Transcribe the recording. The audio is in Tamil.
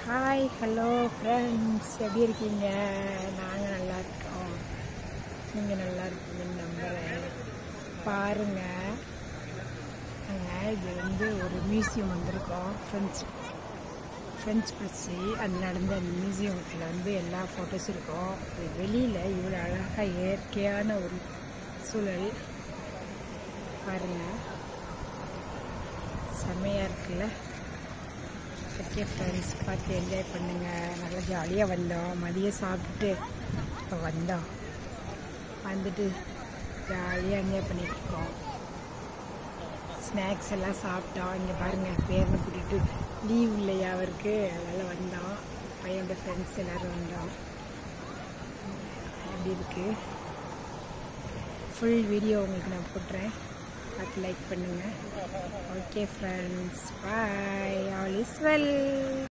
ஹாய் ஹலோ ஃப்ரெண்ட்ஸ், எப்படி இருக்கீங்க? நாங்கள் நல்லா இருக்கோம். நீங்கள் நல்லா இருக்கீங்கன்னு நம்புகிறேன். பாருங்கள், நாங்கள் இது ஒரு மியூசியம் வந்திருக்கோம். ஃப்ரெஞ்ச் ப்ரெஸ்ஸி அது நடந்த அந்த மியூசியத்தில் எல்லா ஃபோட்டோஸும் இருக்கும். அது வெளியில் இவ்வளோ அழகாக இயற்கையான ஒரு சூழல் பாருங்கள், செம்மையாக இருக்குல்ல. ஓகே ஃப்ரெண்ட்ஸ், பார்த்து என்ஜாய் பண்ணுங்கள். நல்லா ஜாலியாக வந்தோம். மதியம் சாப்பிட்டுட்டு இப்போ வந்துட்டு ஜாலியாக என்ஜாய் பண்ணிகிட்ருக்கோம். ஸ்நாக்ஸ் எல்லாம் சாப்பிட்டோம். இங்கே பாருங்கள், பேரனை கூட்டிகிட்டு லீவ் இல்லையா அவருக்கு, அதனால் வந்தோம். பையனோட ஃப்ரெண்ட்ஸ் எல்லோரும் வந்தோம். எப்படி இருக்குது ஃபுல் வீடியோ உங்களுக்கு நான் போட்டுறேன், பார்த்து லைக் பண்ணுங்கள். Okay friends, bye, all is well.